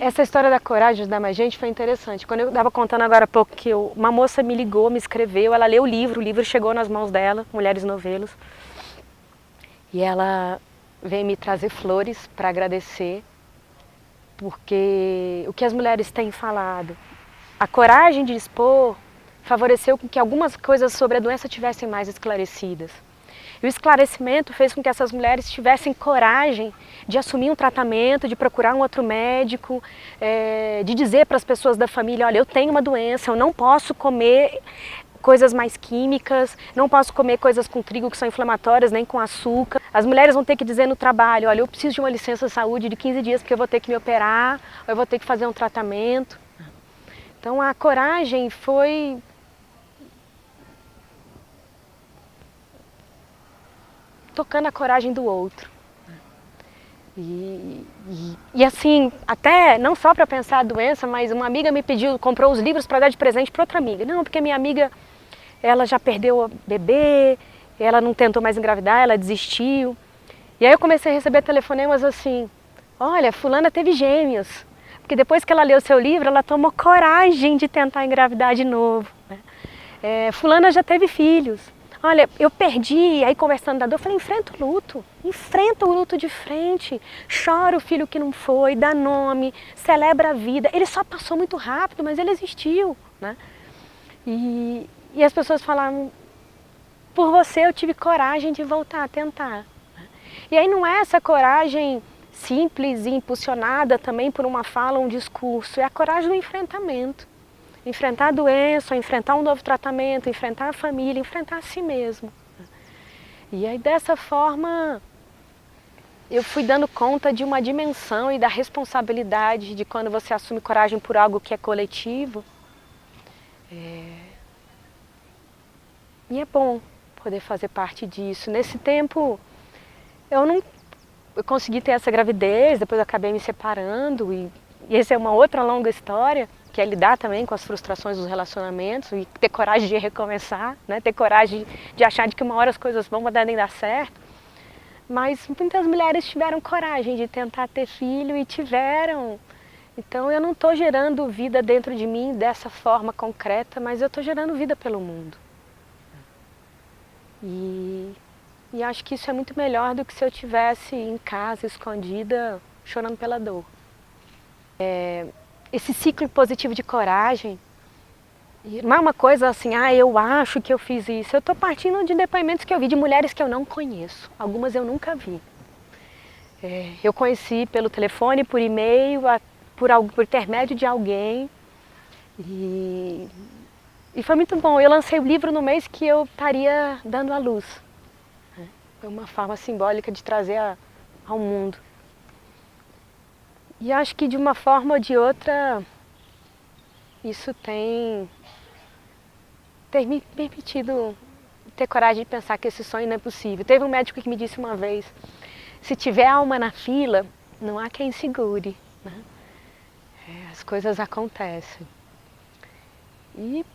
Essa história da coragem de ajudar mais gente foi interessante. Quando eu estava contando agora há pouco que uma moça me ligou, me escreveu, ela leu o livro chegou nas mãos dela, Mulheres Novelos, e ela veio me trazer flores para agradecer, porque o que as mulheres têm falado, a coragem de expor, favoreceu com que algumas coisas sobre a doença tivessem mais esclarecidas. E o esclarecimento fez com que essas mulheres tivessem coragem de assumir um tratamento, de procurar um outro médico, de dizer para as pessoas da família, olha, eu tenho uma doença, eu não posso comer coisas mais químicas, não posso comer coisas com trigo que são inflamatórias, nem com açúcar. As mulheres vão ter que dizer no trabalho, olha, eu preciso de uma licença de saúde de 15 dias porque eu vou ter que me operar, ou eu vou ter que fazer um tratamento. Então a coragem foi tocando a coragem do outro. E assim, até não só para pensar a doença, mas uma amiga me pediu, comprou os livros para dar de presente para outra amiga. Não, porque minha amiga, ela já perdeu o bebê, ela não tentou mais engravidar, ela desistiu. E aí eu comecei a receber telefonemas assim, olha, fulana teve gêmeos. Porque depois que ela leu o seu livro, ela tomou coragem de tentar engravidar de novo. Fulana já teve filhos. Olha, eu perdi, aí conversando da dor, eu falei, enfrenta o luto de frente, chora o filho que não foi, dá nome, celebra a vida. Ele só passou muito rápido, mas ele existiu, né? E as pessoas falaram, por você eu tive coragem de voltar a tentar. E aí não é essa coragem simples e impulsionada também por uma fala, um discurso, é a coragem do enfrentamento. Enfrentar a doença, enfrentar um novo tratamento, enfrentar a família, enfrentar a si mesmo. E aí dessa forma eu fui dando conta de uma dimensão e da responsabilidade de quando você assume coragem por algo que é coletivo. E é bom poder fazer parte disso. Nesse tempo eu consegui ter essa gravidez, depois eu acabei me separando e essa é uma outra longa história, que é lidar também com as frustrações dos relacionamentos e ter coragem de recomeçar, né? Ter coragem de achar de que uma hora as coisas vão nem dar certo. Mas muitas mulheres tiveram coragem de tentar ter filho e tiveram. Então eu não estou gerando vida dentro de mim dessa forma concreta, mas eu estou gerando vida pelo mundo. E acho que isso é muito melhor do que se eu estivesse em casa, escondida, chorando pela dor. Esse ciclo positivo de coragem, não é uma coisa assim, eu acho que eu fiz isso. Eu estou partindo de depoimentos que eu vi de mulheres que eu não conheço. Algumas eu nunca vi. Eu conheci pelo telefone, por e-mail, por intermédio de alguém. E foi muito bom. Eu lancei o livro no mês que eu estaria dando à luz. É uma forma simbólica de trazer ao mundo. E acho que de uma forma ou de outra, isso tem me permitido ter coragem de pensar que esse sonho não é possível. Teve um médico que me disse uma vez, se tiver alma na fila, não há quem segure, né? As coisas acontecem. E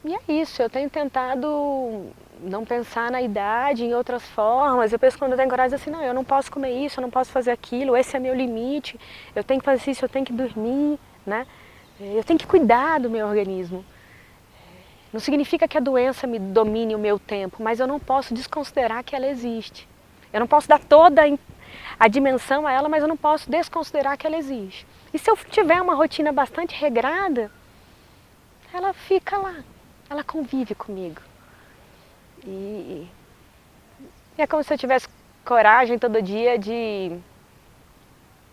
é isso, eu tenho tentado não pensar na idade, em outras formas. Eu penso quando eu tenho coragem assim, não, eu não posso comer isso, eu não posso fazer aquilo, esse é meu limite, eu tenho que fazer isso, eu tenho que dormir, né? Eu tenho que cuidar do meu organismo. Não significa que a doença me domine o meu tempo, mas eu não posso desconsiderar que ela existe. Eu não posso dar toda a dimensão a ela, mas eu não posso desconsiderar que ela existe. E se eu tiver uma rotina bastante regrada, ela fica lá, ela convive comigo. E é como se eu tivesse coragem todo dia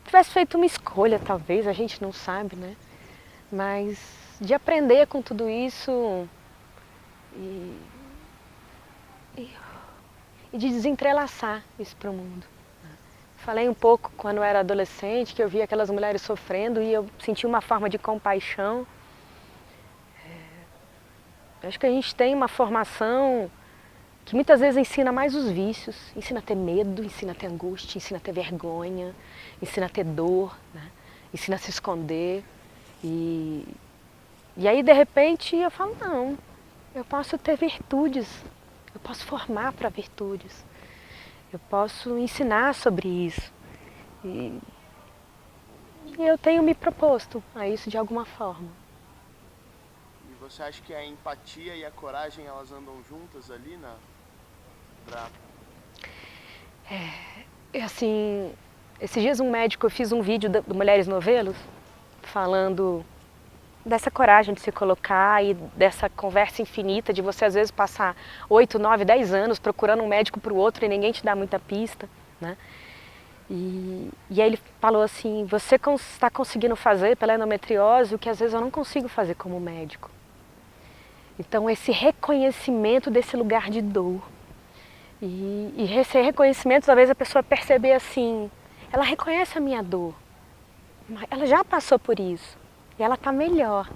tivesse feito uma escolha, talvez, a gente não sabe, né? Mas de aprender com tudo isso e de desentrelaçar isso para o mundo. Falei um pouco quando eu era adolescente, que eu via aquelas mulheres sofrendo e eu senti uma forma de compaixão. Acho que a gente tem uma formação que muitas vezes ensina mais os vícios, ensina a ter medo, ensina a ter angústia, ensina a ter vergonha, ensina a ter dor, né? Ensina a se esconder. E aí de repente eu falo, não, eu posso ter virtudes, eu posso formar para virtudes, eu posso ensinar sobre isso. E eu tenho me proposto a isso de alguma forma. E você acha que a empatia e a coragem, elas andam juntas ali Assim, esses dias um médico, eu fiz um vídeo do Mulheres Novelos, falando dessa coragem de se colocar e dessa conversa infinita de você às vezes passar 8, 9, 10 anos procurando um médico para o outro e ninguém te dá muita pista, né? E aí ele falou assim, você está conseguindo fazer pela endometriose o que às vezes eu não consigo fazer como médico. Então esse reconhecimento desse lugar de dor. E esse reconhecimento, talvez a pessoa perceber assim, ela reconhece a minha dor, mas ela já passou por isso e ela está melhor.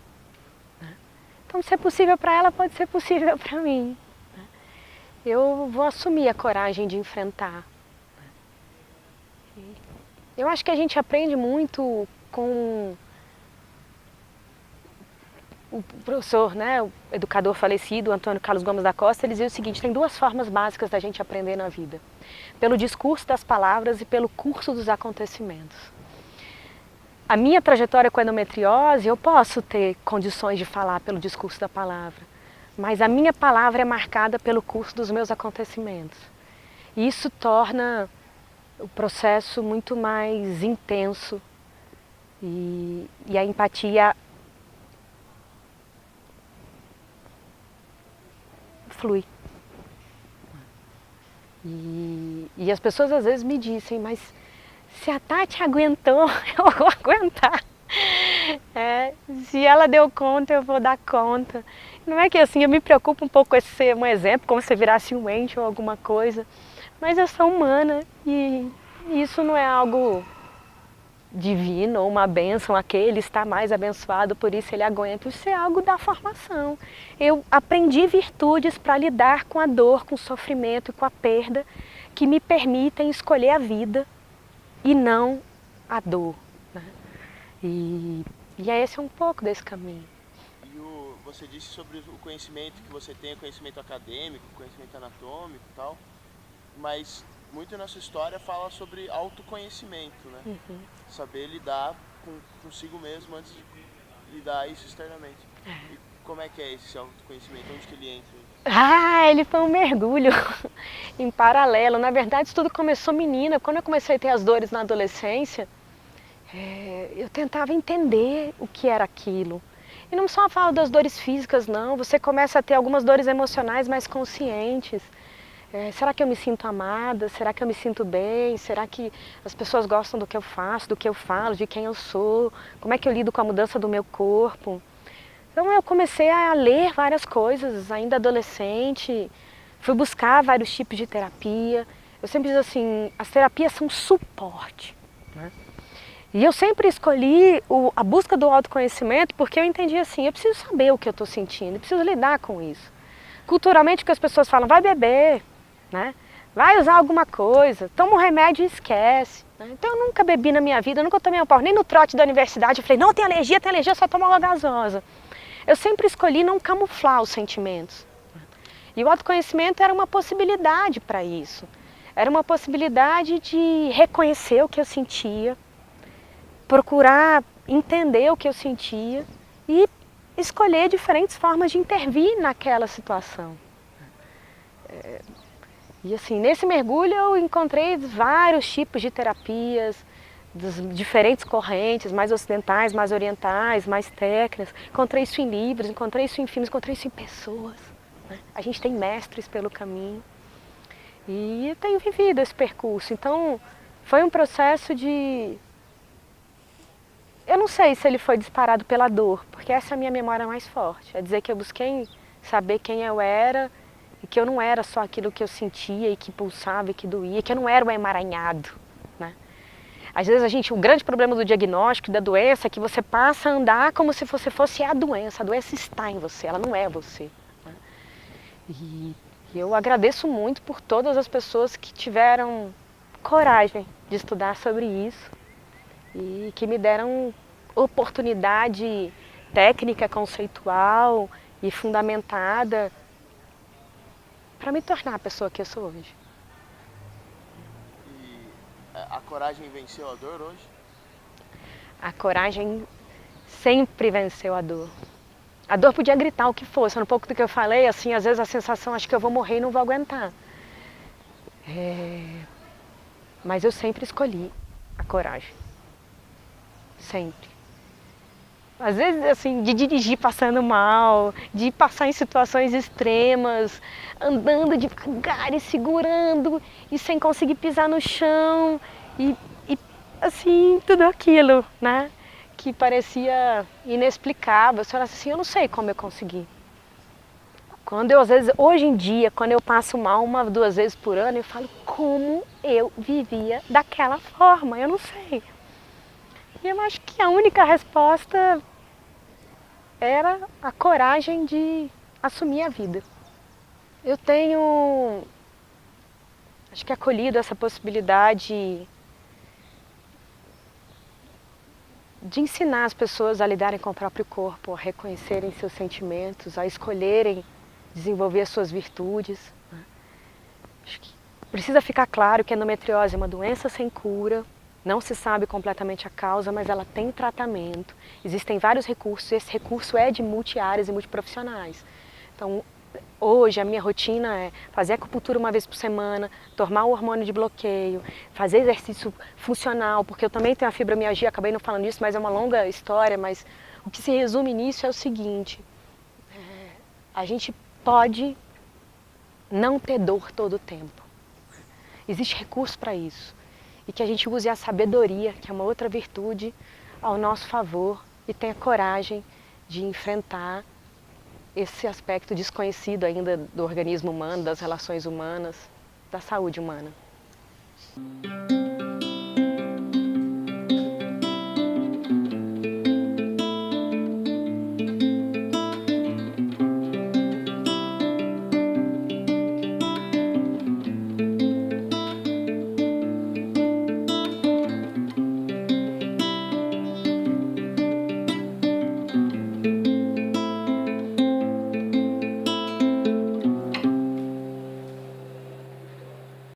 Então se é possível para ela, pode ser possível para mim. Eu vou assumir a coragem de enfrentar. Eu acho que a gente aprende muito com o professor, né, o educador falecido, Antônio Carlos Gomes da Costa. Ele dizia o seguinte, tem duas formas básicas da gente aprender na vida. Pelo discurso das palavras e pelo curso dos acontecimentos. A minha trajetória com a endometriose, eu posso ter condições de falar pelo discurso da palavra, mas a minha palavra é marcada pelo curso dos meus acontecimentos. E isso torna o processo muito mais intenso e a empatia flui. E as pessoas às vezes me dizem, mas se a Tati aguentou, eu vou aguentar. Se ela deu conta, eu vou dar conta. Não é que assim, eu me preocupo um pouco com esse ser um exemplo, como se virasse um ente ou alguma coisa, mas eu sou humana e isso não é algo divino ou uma bênção, aquele está mais abençoado, por isso ele aguenta. Isso é algo da formação. Eu aprendi virtudes para lidar com a dor, com o sofrimento e com a perda, que me permitem escolher a vida e não a dor. Né? E esse é um pouco desse caminho. E você disse sobre o conhecimento que você tem, conhecimento acadêmico, conhecimento anatômico e tal, mas muito na sua história fala sobre autoconhecimento, né? Uhum. Saber lidar consigo mesmo antes de lidar isso externamente. E como é que é esse autoconhecimento? Onde que ele entra? Ele foi um mergulho em paralelo. Na verdade, isso tudo começou menina. Quando eu comecei a ter as dores na adolescência, eu tentava entender o que era aquilo. E não só falo das dores físicas, não. Você começa a ter algumas dores emocionais mais conscientes. Será que eu me sinto amada? Será que eu me sinto bem? Será que as pessoas gostam do que eu faço, do que eu falo, de quem eu sou? Como é que eu lido com a mudança do meu corpo? Então eu comecei a ler várias coisas, ainda adolescente, fui buscar vários tipos de terapia. Eu sempre digo assim, as terapias são suporte. Né? E eu sempre escolhi a busca do autoconhecimento porque eu entendi assim, eu preciso saber o que eu estou sentindo, eu preciso lidar com isso. Culturalmente o que as pessoas falam, vai beber, né? Vai usar alguma coisa, toma um remédio e esquece. Né? Então eu nunca bebi na minha vida, eu nunca tomei um pau, nem no trote da universidade. Eu falei, não, tem alergia, só toma uma gasosa. Eu sempre escolhi não camuflar os sentimentos. E o autoconhecimento era uma possibilidade para isso. Era uma possibilidade de reconhecer o que eu sentia, procurar entender o que eu sentia e escolher diferentes formas de intervir naquela situação. E assim, nesse mergulho eu encontrei vários tipos de terapias, das diferentes correntes, mais ocidentais, mais orientais, mais técnicas. Encontrei isso em livros, encontrei isso em filmes, encontrei isso em pessoas. Né? A gente tem mestres pelo caminho. E eu tenho vivido esse percurso. Então, foi um processo de... Eu não sei se ele foi disparado pela dor, porque essa é a minha memória mais forte. É dizer que eu busquei saber quem eu era e que eu não era só aquilo que eu sentia e que pulsava e que doía, que eu não era um emaranhado. Né? Às vezes o grande problema do diagnóstico da doença é que você passa a andar como se você fosse a doença está em você, ela não é você. Né? E eu agradeço muito por todas as pessoas que tiveram coragem de estudar sobre isso e que me deram oportunidade técnica, conceitual e fundamentada para me tornar a pessoa que eu sou hoje. E a coragem venceu a dor hoje? A coragem sempre venceu a dor. A dor podia gritar o que fosse, um pouco do que eu falei, assim, às vezes a sensação, acho que eu vou morrer e não vou aguentar. Mas eu sempre escolhi a coragem. Sempre. Às vezes, assim, de dirigir passando mal, de passar em situações extremas, andando devagar e segurando e sem conseguir pisar no chão e assim, tudo aquilo, né? Que parecia inexplicável. Você fala assim, eu não sei como eu consegui. Quando eu, às vezes, hoje em dia, quando eu passo mal 1, 2 vezes por ano, eu falo como eu vivia daquela forma, eu não sei. E eu acho que a única resposta era a coragem de assumir a vida. Eu tenho, acho que acolhido essa possibilidade de ensinar as pessoas a lidarem com o próprio corpo, a reconhecerem seus sentimentos, a escolherem desenvolver as suas virtudes. Acho que precisa ficar claro que a endometriose é uma doença sem cura, não se sabe completamente a causa, mas ela tem tratamento. Existem vários recursos, esse recurso é de multi-áreas e multiprofissionais. Então, hoje a minha rotina é fazer acupuntura 1 vez por semana, tomar o hormônio de bloqueio, fazer exercício funcional, porque eu também tenho a fibromialgia, acabei não falando disso, mas é uma longa história, mas o que se resume nisso é o seguinte, a gente pode não ter dor todo o tempo. Existe recurso para isso. E que a gente use a sabedoria, que é uma outra virtude, ao nosso favor e tenha coragem de enfrentar esse aspecto desconhecido ainda do organismo humano, das relações humanas, da saúde humana.